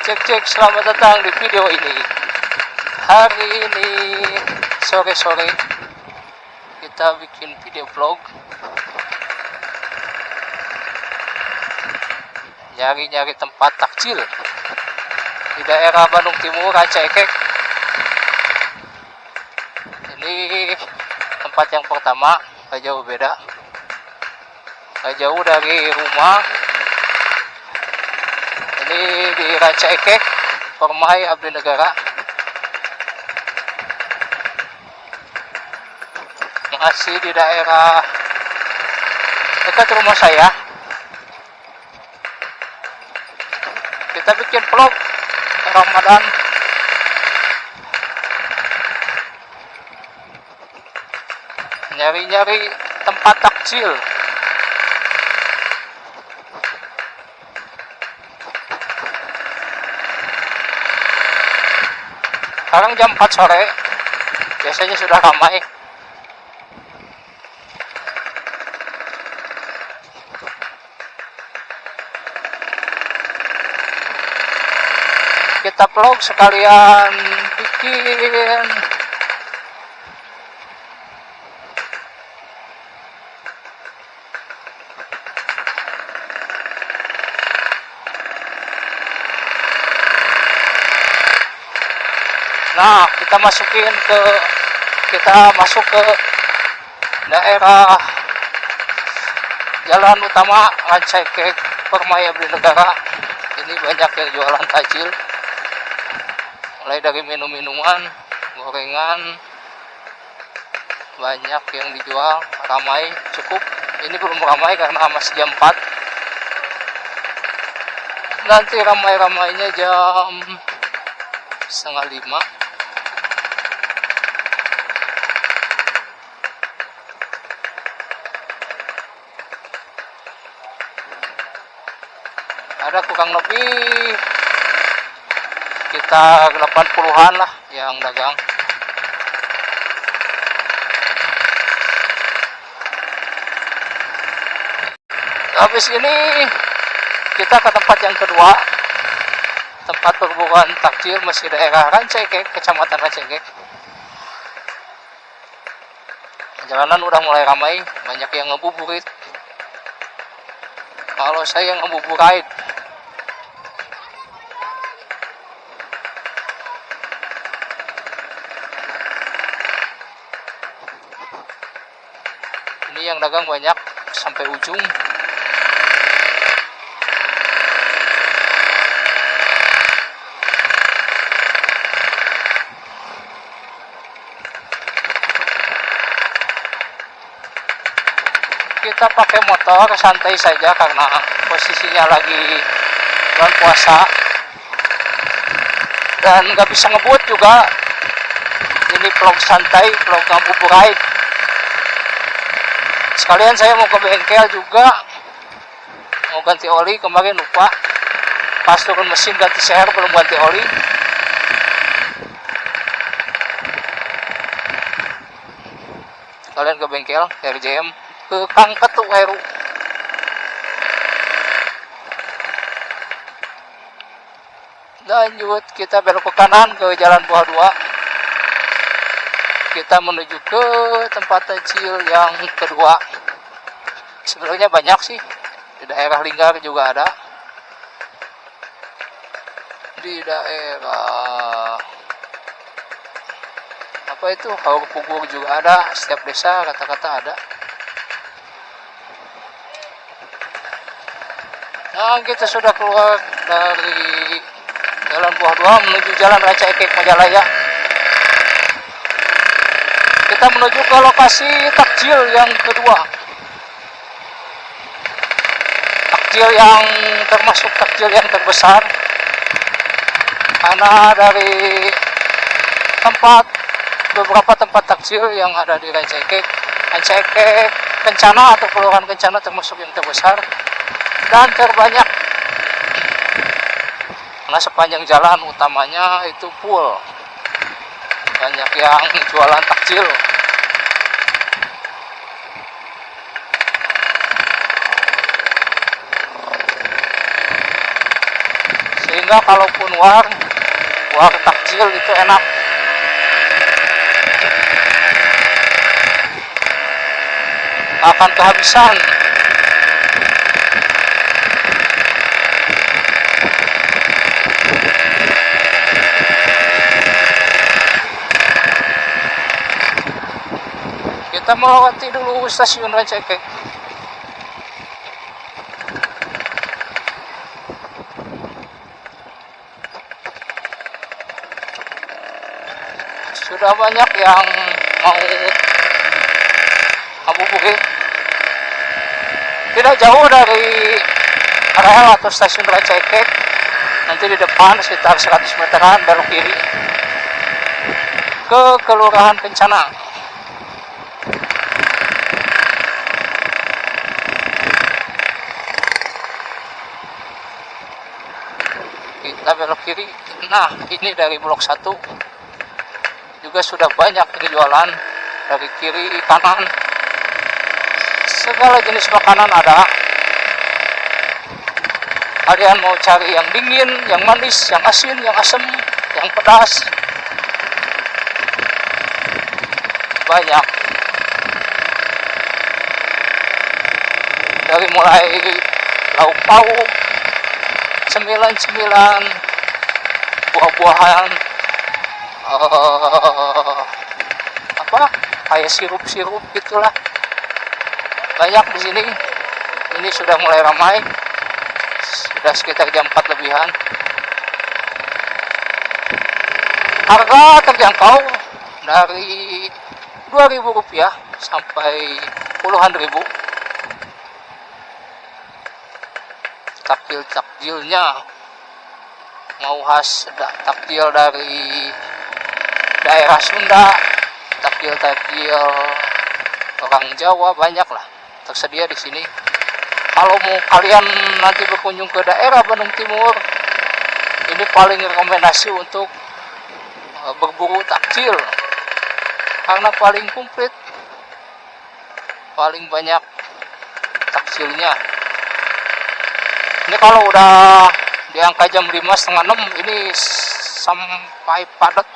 Cek, selamat datang di video ini. Hari ini sore-sore kita bikin video vlog. Nyari-nyari tempat takjil di daerah Bandung Timur, Ranca Ekek. Ini tempat yang pertama, gak jauh beda, gak jauh dari rumah. Ini di Ranca Ekek, Permai Abdi Negara. Masih di daerah dekat rumah saya. Kita bikin vlog Ramadan. Nyari-nyari tempat takjil. Sekarang jam 4 sore, biasanya sudah ramai. Kita vlog sekalian bikin kita masuk ke daerah jalan utama Ranca Ekek, Permai Abdi Negara. Ini banyak yang jualan takjil, mulai dari minum-minuman, gorengan, banyak yang dijual, ramai cukup. Ini belum ramai karena masih jam 4. Nanti ramai-ramainya jam 4:30. Ada kurang lebih sekitar 80-an lah yang dagang. Habis ini kita ke tempat yang kedua, tempat perburuan takjil, masih daerah Ranca Ekek, Kecamatan Ranca Ekek. Jalanan udah mulai ramai, banyak yang ngebuburit. Kalau saya ngebuburit, ini yang dagang banyak sampai ujung. Kita pakai motor santai saja karena posisinya lagi bulan puasa dan nggak bisa ngebut juga. Ini vlog santai, vlog ngabuburit. Sekalian saya mau ke bengkel juga, mau ganti oli. Kemarin lupa, pas turun mesin ganti seher belum ganti oli. Sekalian ke bengkel RJM, ke Kang Ketu Heru. Lanjut kita belok ke kanan ke Jalan Buah 2. Kita menuju ke tempat takjil yang kedua. Sebenarnya banyak sih, di daerah Linggar juga ada, di daerah apa itu Haur Pugur juga ada. Setiap desa kata-kata ada. Nah, kita sudah keluar dari Jalan Buah 2 menuju Jalan Ranca Ekek Majalaya. Kita menuju ke lokasi takjil yang kedua. Takjil yang termasuk takjil yang terbesar, karena dari beberapa tempat takjil yang ada di Ranca Ekek Kencana atau Kelurahan Kencana termasuk yang terbesar dan terbanyak. Karena sepanjang jalan utamanya itu full, banyak yang jualan takjil. sehingga kalaupun war takjil itu enak. Akan kehabisan. Kita melewati dulu stasiun Rancaikek. Sudah banyak yang mau ngabuburit. Tidak jauh dari rel atau stasiun Rancaikek, nanti di depan sekitar 100 meteran belok kiri ke Kelurahan Kencana. Kita belok kiri. Nah, ini dari blok 1 juga sudah banyak jualan dari kiri kanan. Segala jenis makanan ada. Kalian mau cari yang dingin, yang manis, yang asin, yang asam, yang pedas, banyak. Dari mulai lauk pauk, cemilan-cemilan, buah-buahan, kayak sirup-sirup gitulah. Banyak di sini. Ini sudah mulai ramai. Sudah sekitar jam 4 lebihan. Harga terjangkau dari Rp2.000 sampai puluhan ribu. Takjil-takjilnya mau khas takjil dari daerah Sunda, takjil-takjil orang Jawa, banyak lah tersedia di sini. Kalau mau kalian nanti berkunjung ke daerah Bandung Timur, ini paling rekomendasi untuk berburu takjil karena paling komplit, paling banyak takjilnya. Ini kalau udah di angka jam 5, setengah 6, ini sampai padat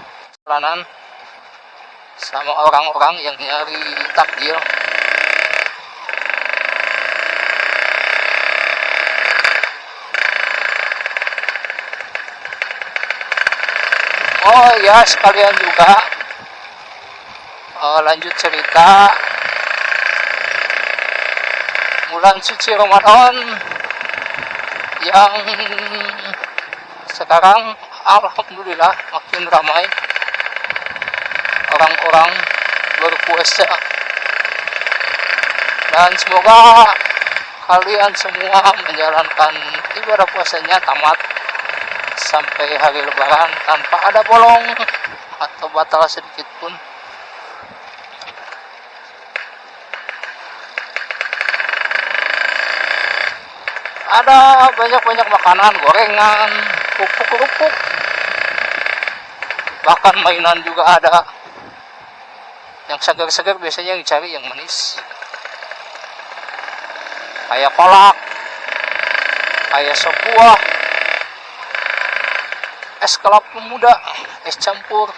jalanan sama orang-orang yang nyari takjil. Oh ya, sekalian juga lanjut cerita bulan suci Ramadan yang sekarang alhamdulillah makin ramai orang-orang berpuasa, dan semoga kalian semua menjalankan ibadah puasanya tamat sampai hari Lebaran tanpa ada bolong atau batal sedikit pun. Ada banyak-banyak makanan, gorengan, kerupuk-kerupuk, bahkan mainan juga ada. Yang segar-segar biasanya yang dicari yang manis, kayak kolak, kayak sop buah, es kelapa muda, es campur.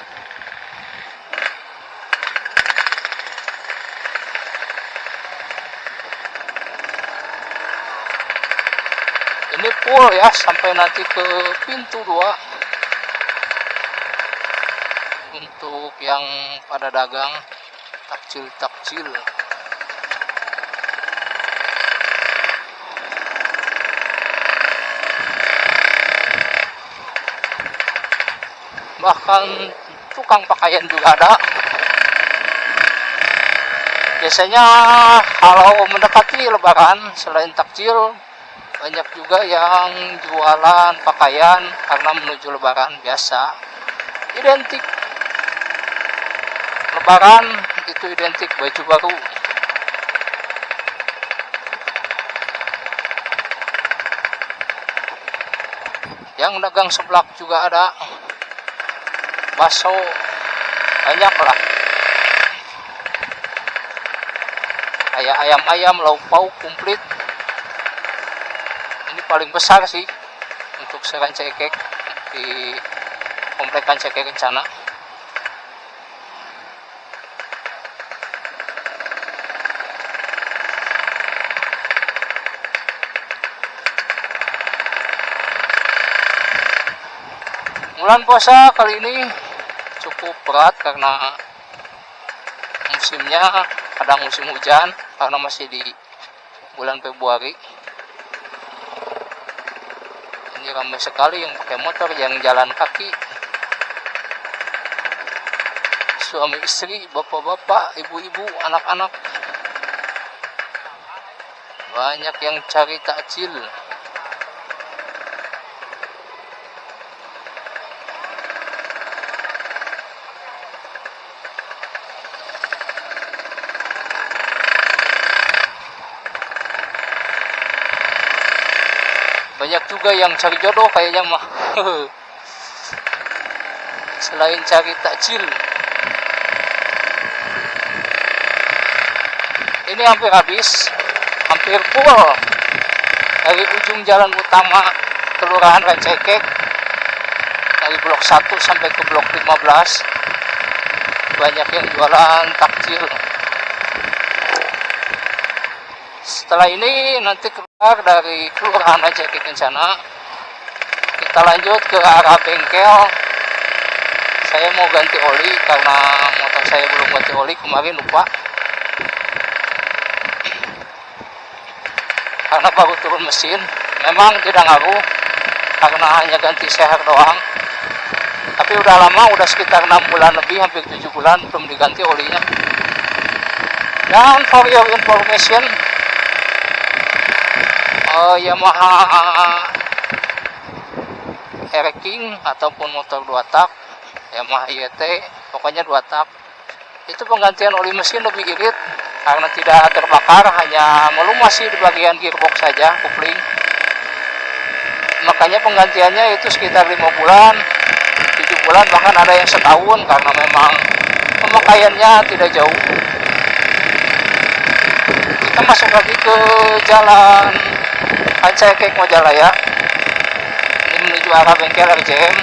Ini full ya sampai nanti ke pintu 2 untuk yang pada dagang takjil-takjil. Bahkan tukang pakaian juga ada. Biasanya kalau mendekati Lebaran, selain takjil, banyak juga yang jualan pakaian karena menuju Lebaran. Biasa identik Lebaran itu identik baju baru. Yang dagang seblak juga ada, bakso, banyak lah. Kayak ayam-ayam, lauk pauk komplit. Ini paling besar sih untuk se Rancaikek. di komplek Kancake Kencana. Bulan puasa kali ini cukup berat karena musimnya kadang musim hujan karena masih di bulan Februari. Ini ramai sekali yang pakai motor, yang jalan kaki, suami istri, bapak-bapak, ibu-ibu, anak-anak. Banyak yang cari takjil. Banyak juga yang cari jodoh kayaknya mah. Selain cari takjil. Ini hampir habis, hampir full. Dari ujung jalan utama Kelurahan Rancaikek, dari blok 1 sampai ke blok 15, banyak yang jualan takjil. Setelah ini nanti keluar dari Kelurahan Rancaikek Kencana, kita lanjut ke arah bengkel. Saya mau ganti oli karena motor saya belum ganti oli, kemarin lupa. Karena baru turun mesin, memang tidak ngaruh karena hanya ganti seher doang. Tapi udah lama, udah sekitar 6 bulan lebih, hampir 7 bulan belum diganti olinya. Dan for your information, Yamaha Air King ataupun motor 2 tak, Yamaha YT, pokoknya 2 tak, itu penggantian oli mesin lebih irit karena tidak terbakar, hanya melumasi di bagian gearbox saja, kopling. Makanya penggantiannya itu sekitar 5 bulan, 7 bulan, bahkan ada yang setahun karena memang pemakaiannya tidak jauh. Kita masuk lagi ke jalan Rancaikek Majalaya. Ini menuju arah bengkel RJM.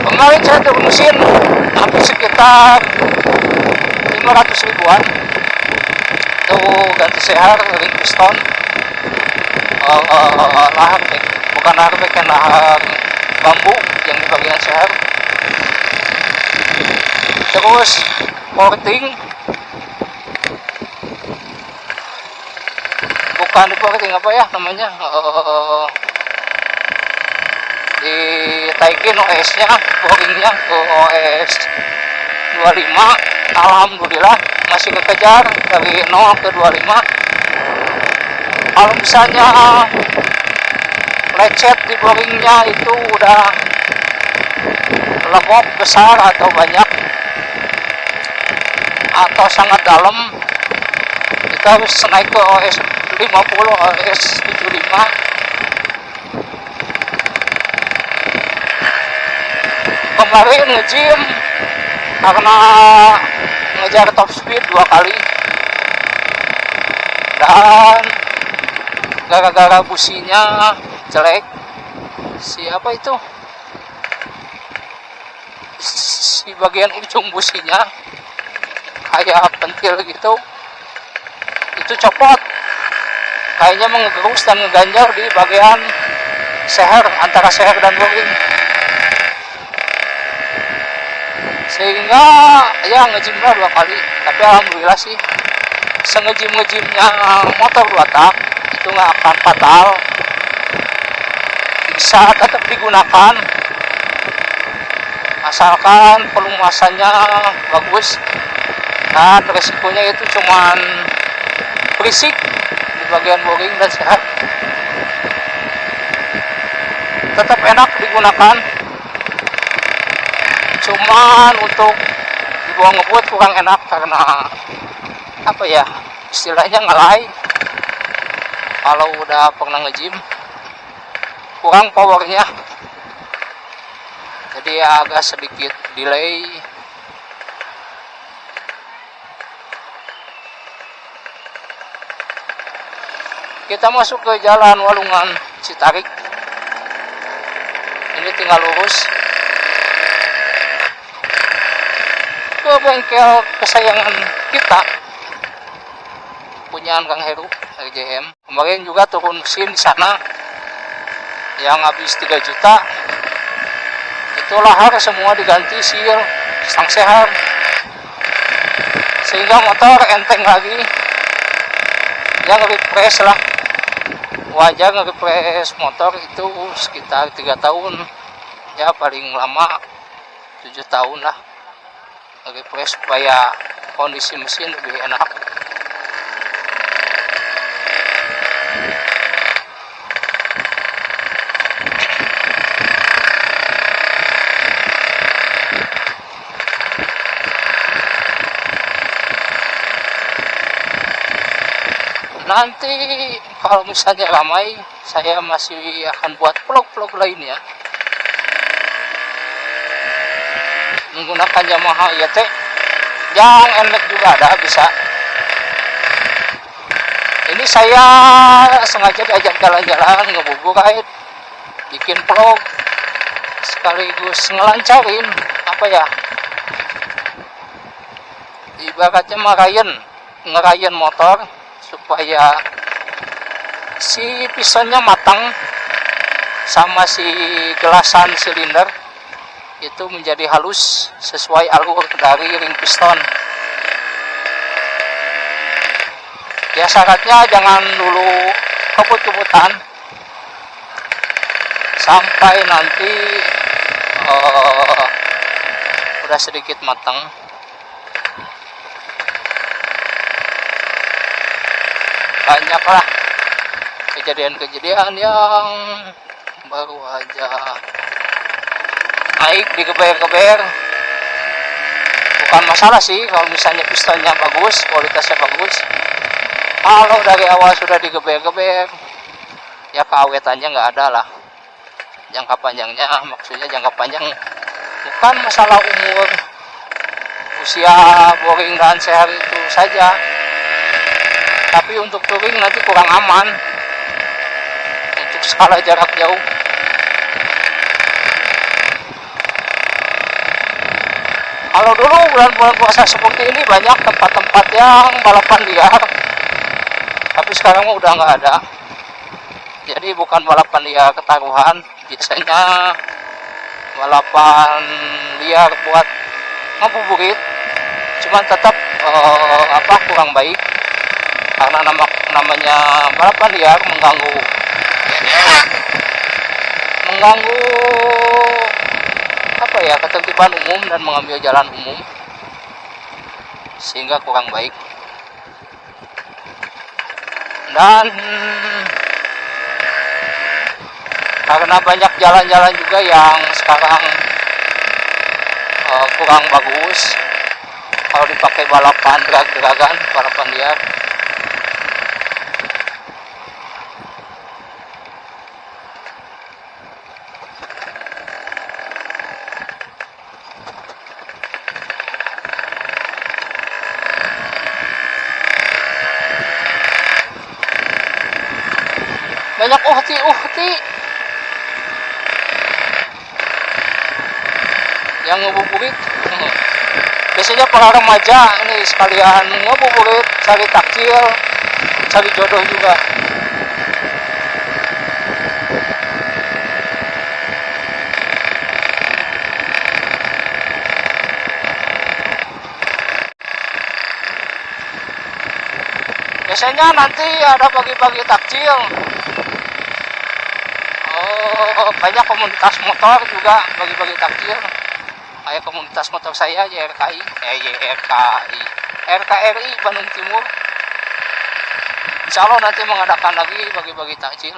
Kemarin saya turun mesin hampir sekitar 500 ribuan. Tuh ganti seher, ring piston, lahar bukan lahar kan lahar bambu yang di bagian seher. Terus porting, bukan di porting, apa ya namanya, ditaikin OS-nya, boringnya ke OS 25. Alhamdulillah masih kekejar dari 0 ke 25. Kalau misalnya lecet di boringnya itu udah lemot besar atau banyak atau sangat dalam, kita harus naik ke OS 50, OS 75. Kemarin nge-gym karena ngejar top speed 2 kali, dan gara-gara businya jelek, siapa itu, di bagian ujung businya kayak pentil gitu, itu copot, kayaknya mengegerus dan ngeganjal di bagian seher, antara seher dan boring, sehingga ya nge-gymnya 2 kali. Tapi alhamdulillah sih, se-ngejim-ngejimnya motor 2 tak itu nggak akan fatal, bisa tetap digunakan asalkan pelumasannya bagus. Nah, resikonya itu cuman berisik di bagian boring dan sehat. Tetap enak digunakan, cuman untuk dibawa ngebut kurang enak karena apa ya, istilahnya ngelai. Kalau udah pernah nge-gym, kurang powernya, jadi agak sedikit delay Kita masuk ke jalan Walungan Citarik. Ini tinggal lurus ke bengkel kesayangan kita, punyaan Kang Heru RJM. Kemarin juga turun mesin di sana yang habis 3 juta. Itu lahar semua diganti seal, stang sehat, sehingga motor enteng lagi. Yang refresh lah, wajar nge-refresh motor itu sekitar 3 tahun, ya paling lama 7 tahun lah nge-refresh supaya kondisi mesin lebih enak. Nanti kalau misalnya ramai, saya masih akan buat vlog-vlog lainnya menggunakan Yamaha YT. Yang NMAX juga ada, bisa. Ini saya sengaja diajak jalan-jalan, ngebuburit, bikin vlog sekaligus ngelancarin apa ya, ibaratnya ngerayen motor supaya si pistonnya matang sama si gelasan silinder itu menjadi halus sesuai alur dari ring piston. Ya syaratnya jangan dulu kebut-kebutan sampai nanti udah sedikit matang. Banyaklah kejadian-kejadian yang baru aja naik digeber-geber. Bukan masalah sih kalau misalnya pistonnya bagus, kualitasnya bagus. Kalau dari awal sudah digeber-geber, ya keawetannya nggak ada lah. Jangka panjangnya, maksudnya jangka panjang bukan masalah umur, usia, boring dan sehat itu saja. Tapi untuk touring nanti kurang aman untuk skala jarak jauh. Kalau dulu bulan-bulan puasa seperti ini banyak tempat-tempat yang balapan liar, tapi sekarang udah nggak ada. Jadi bukan balapan liar ketaruhan, biasanya balapan liar buat ngabuburit, cuman tetap kurang baik. Karena namanya balapan liar mengganggu apa ya, ketertiban umum dan mengambil jalan umum, sehingga kurang baik. Dan karena banyak jalan-jalan juga yang sekarang kurang bagus kalau dipakai balapan drag-dragan, balapan liar. Banyak uhti yang ngebuburit. Biasanya para remaja ini sekalian ngebuburit, cari takjil, cari jodoh juga. Biasanya nanti ada bagi-bagi takjil. Banyak komunitas motor juga bagi-bagi takjil. Kayak komunitas motor saya RKRI Bandung Timur. Insya Allah nanti mengadakan lagi bagi-bagi takjil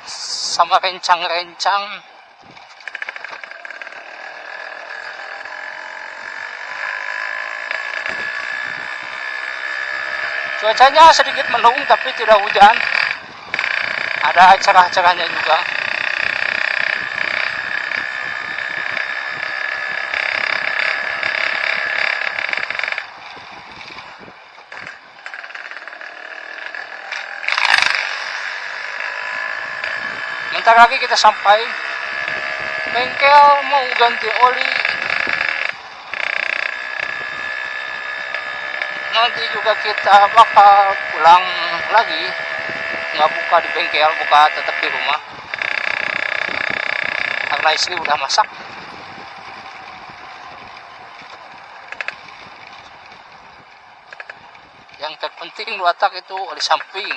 sama rencang-rencang. Cuacanya sedikit mendung tapi tidak hujan. Ada cerah-cerahnya juga. sebentar lagi kita sampai. Bengkel mau ganti oli. Nanti juga kita bakal pulang lagi, nggak buka di bengkel, buka tetap di rumah karena istri udah masak. Yang terpenting watak itu di samping.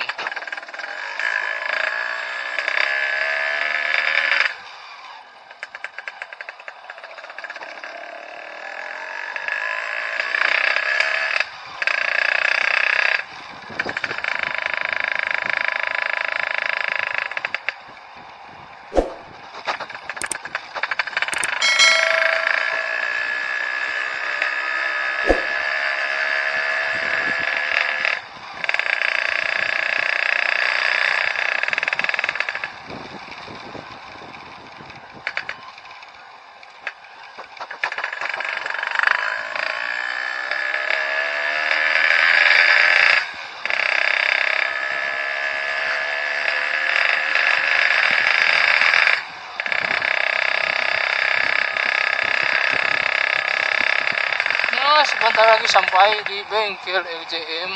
Sebentar lagi sampai di bengkel LJM.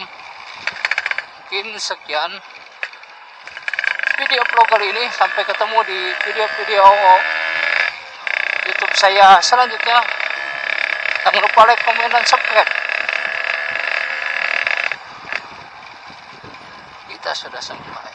Mungkin sekian video vlog kali ini, sampai ketemu di video-video YouTube saya selanjutnya. Jangan lupa like, komen, dan subscribe. Kita sudah sampai.